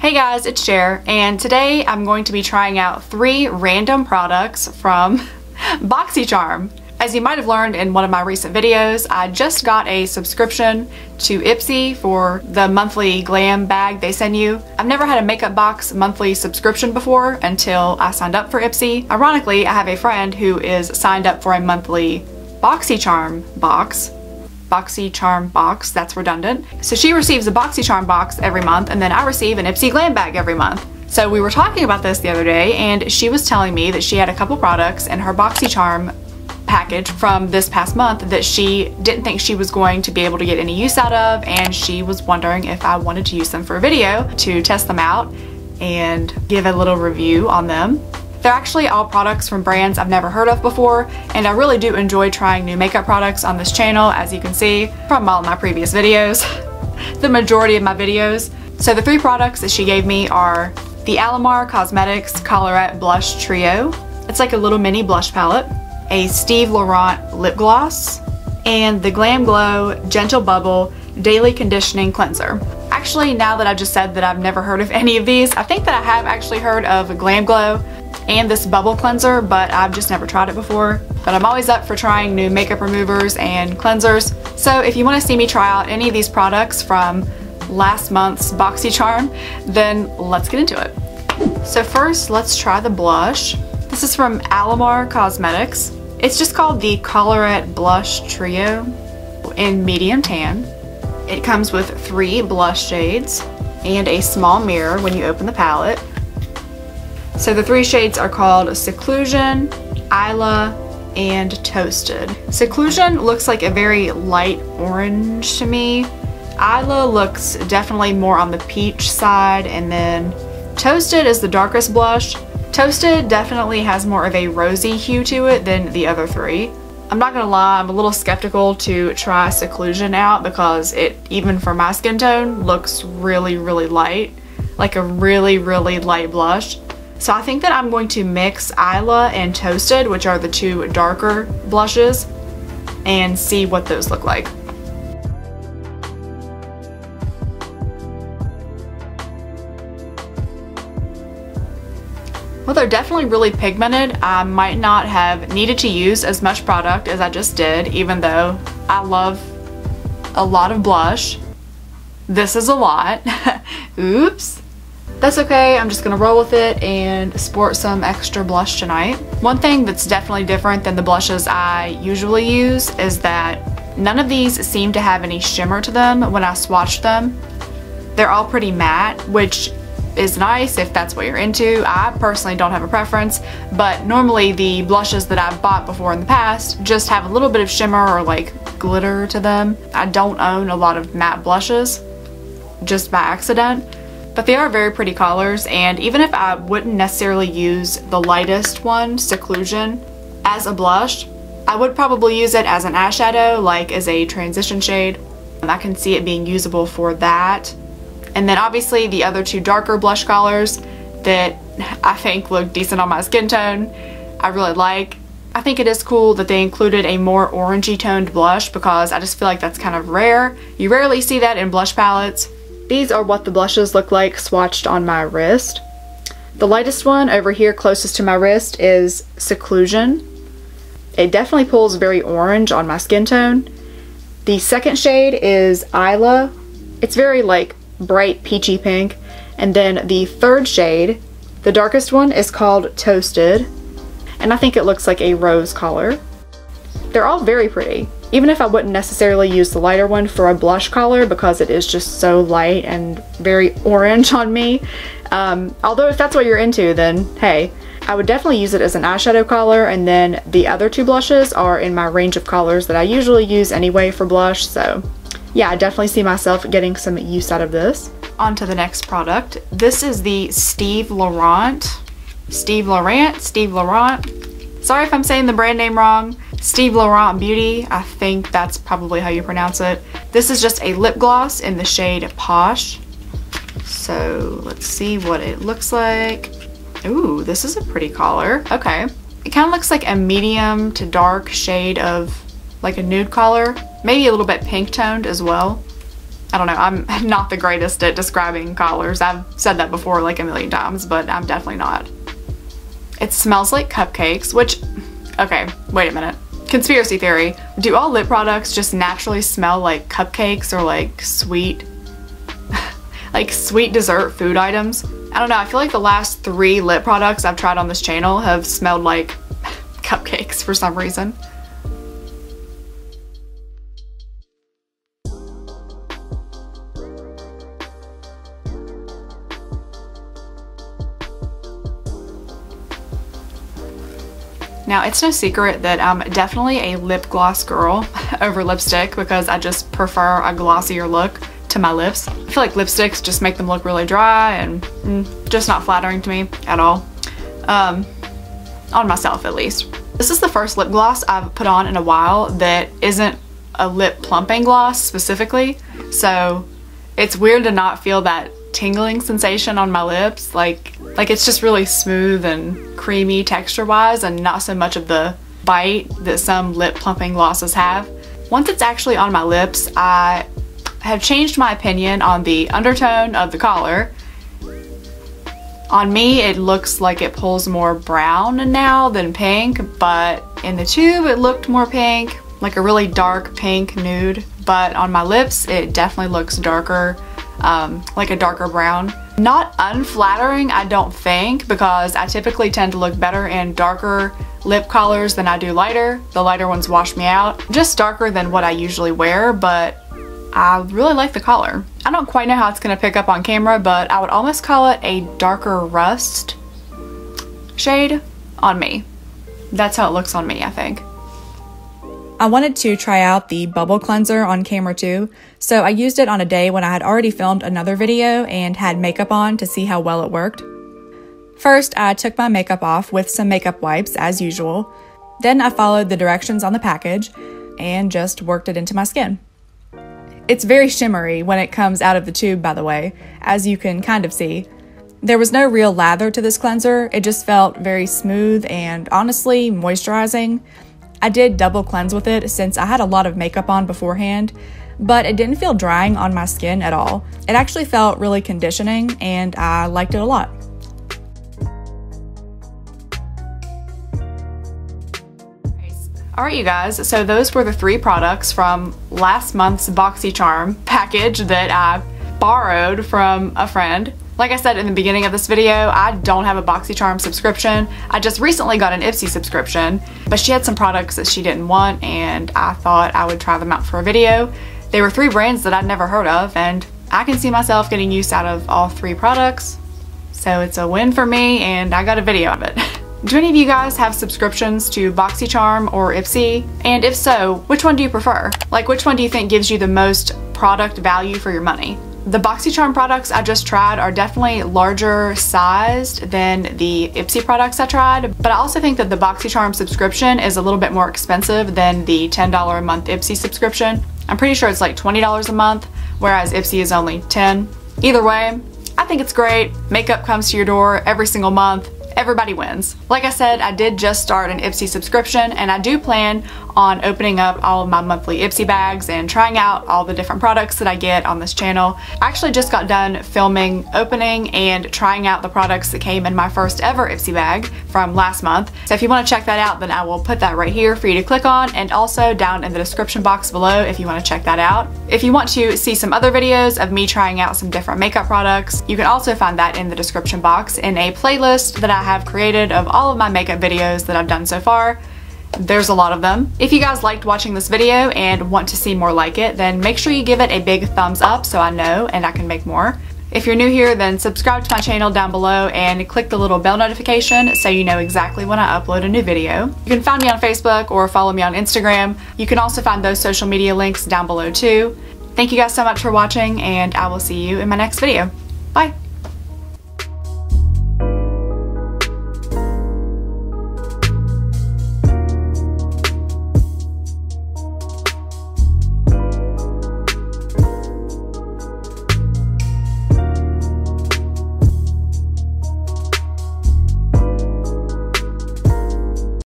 Hey guys, it's Cher, and today I'm going to be trying out 3 random products from BoxyCharm. As you might have learned in one of my recent videos, I just got a subscription to Ipsy for the monthly glam bag they send you. I've never had a makeup box monthly subscription before until I signed up for Ipsy. Ironically, I have a friend who is signed up for a monthly BoxyCharm box. BoxyCharm box, that's redundant. So she receives a BoxyCharm box every month, and then I receive an Ipsy glam bag every month. So we were talking about this the other day, and she was telling me that she had a couple products in her BoxyCharm package from this past month that she didn't think she was going to be able to get any use out of, and she was wondering if I wanted to use them for a video to test them out and give a little review on them. They're actually all products from brands I've never heard of before, and I really do enjoy trying new makeup products on this channel, as you can see from all of my previous videos, the majority of my videos. So the 3 products that she gave me are the Alamar Cosmetics Colorette Blush Trio. It's like a little mini blush palette, a Steve Laurent lip gloss, and the Glam Glow Gentle Bubble Daily Conditioning Cleanser. Actually, now that I just said that I've never heard of any of these, I think that I have actually heard of Glam Glow and this bubble cleanser, but I've just never tried it before. But I'm always up for trying new makeup removers and cleansers. So if you want to see me try out any of these products from last month's BoxyCharm, then let's get into it. So first, let's try the blush. This is from Alamar Cosmetics. It's just called the Colorette Blush Trio in medium tan. It comes with 3 blush shades and a small mirror when you open the palette. So the 3 shades are called Seclusion, Isla, and Toasted. Seclusion looks like a very light orange to me. Isla looks definitely more on the peach side, and then Toasted is the darkest blush. Toasted definitely has more of a rosy hue to it than the other 3. I'm not gonna lie, I'm a little skeptical to try Seclusion out because it, even for my skin tone, looks really, really light. Like a really, really light blush. So I think that I'm going to mix Isla and Toasted, which are the 2 darker blushes, and see what those look like. Well, they're definitely really pigmented. I might not have needed to use as much product as I just did, even though I love a lot of blush. This is a lot. Oops. That's okay, I'm just gonna roll with it and sport some extra blush tonight. One thing that's definitely different than the blushes I usually use is that none of these seem to have any shimmer to them when I swatch them. They're all pretty matte, which is nice if that's what you're into. I personally don't have a preference, but normally the blushes that I've bought before in the past just have a little bit of shimmer or like glitter to them. I don't own a lot of matte blushes, just by accident. But they are very pretty colors, and even if I wouldn't necessarily use the lightest one, Seclusion, as a blush, I would probably use it as an eyeshadow, like as a transition shade. And I can see it being usable for that. And then obviously the other 2 darker blush colors that I think look decent on my skin tone, I really like. I think it is cool that they included a more orangey toned blush because I just feel like that's kind of rare. You rarely see that in blush palettes. These are what the blushes look like swatched on my wrist. The lightest one over here closest to my wrist is Seclusion. It definitely pulls very orange on my skin tone. The second shade is Isla. It's very like bright peachy pink. And then the 3rd shade, the darkest one, is called Toasted. And I think it looks like a rose color. They're all very pretty. Even if I wouldn't necessarily use the lighter one for a blush color because it is just so light and very orange on me. Although if that's what you're into, then hey, I would definitely use it as an eyeshadow color, and then the other 2 blushes are in my range of colors that I usually use anyway for blush, so yeah, I definitely see myself getting some use out of this. On to the next product. This is the Steve Laurent. Sorry if I'm saying the brand name wrong. Steve Laurent Beauty, I think that's probably how you pronounce it. This is just a lip gloss in the shade Posh. So let's see what it looks like. Ooh, this is a pretty color. Okay. It kind of looks like a medium to dark shade of like a nude color. Maybe a little bit pink toned as well. I don't know, I'm not the greatest at describing colors. I've said that before like a million times, but I'm definitely not. It smells like cupcakes, which, okay, wait a minute. Conspiracy theory. Do all lip products just naturally smell like cupcakes or like sweet, like sweet dessert food items? I don't know, I feel like the last 3 lip products I've tried on this channel have smelled like cupcakes for some reason. Now, it's no secret that I'm definitely a lip gloss girl over lipstick because I just prefer a glossier look to my lips. I feel like lipsticks just make them look really dry and just not flattering to me at all. On myself, at least. This is the first lip gloss I've put on in a while that isn't a lip plumping gloss specifically, so it's weird to not feel that tingling sensation on my lips. Like it's just really smooth and creamy texture wise and not so much of the bite that some lip plumping glosses have. Once it's actually on my lips, I have changed my opinion on the undertone of the color. On me, it looks like it pulls more brown now than pink, but in the tube it looked more pink, like a really dark pink nude, but on my lips it definitely looks darker, like a darker brown. Not unflattering, I don't think, because I typically tend to look better in darker lip colors than I do lighter. The lighter ones wash me out. Just darker than what I usually wear, but I really like the color. I don't quite know how it's gonna pick up on camera, but I would almost call it a darker rust shade on me. That's how it looks on me, I think. I wanted to try out the bubble cleanser on camera too, so I used it on a day when I had already filmed another video and had makeup on to see how well it worked. First, I took my makeup off with some makeup wipes as usual. Then I followed the directions on the package and just worked it into my skin. It's very shimmery when it comes out of the tube, by the way, as you can kind of see. There was no real lather to this cleanser, it just felt very smooth and honestly moisturizing. I did double cleanse with it since I had a lot of makeup on beforehand, but it didn't feel drying on my skin at all. It actually felt really conditioning and I liked it a lot. Alright you guys, so those were the 3 products from last month's BoxyCharm package that I borrowed from a friend. Like I said in the beginning of this video, I don't have a BoxyCharm subscription. I just recently got an Ipsy subscription, but she had some products that she didn't want and I thought I would try them out for a video. They were 3 brands that I'd never heard of and I can see myself getting use out of all 3 products. So it's a win for me and I got a video of it. Do any of you guys have subscriptions to BoxyCharm or Ipsy? And if so, which one do you prefer? Like, which one do you think gives you the most product value for your money? The BoxyCharm products I just tried are definitely larger sized than the Ipsy products I tried, but I also think that the BoxyCharm subscription is a little bit more expensive than the $10 a month Ipsy subscription. I'm pretty sure it's like $20 a month, whereas Ipsy is only $10. Either way, I think it's great. Makeup comes to your door every single month. Everybody wins. Like I said, I did just start an Ipsy subscription and I do plan on opening up all of my monthly Ipsy bags and trying out all the different products that I get on this channel. I actually just got done filming opening and trying out the products that came in my first ever Ipsy bag from last month. So if you want to check that out, then I will put that right here for you to click on and also down in the description box below if you want to check that out. If you want to see some other videos of me trying out some different makeup products, you can also find that in the description box in a playlist that I have created of all of my makeup videos that I've done so far. There's a lot of them. If you guys liked watching this video and want to see more like it, then make sure you give it a big thumbs up so I know and I can make more. If you're new here, then subscribe to my channel down below and click the little bell notification so you know exactly when I upload a new video. You can find me on Facebook or follow me on Instagram. You can also find those social media links down below too. Thank you guys so much for watching and I will see you in my next video. Bye!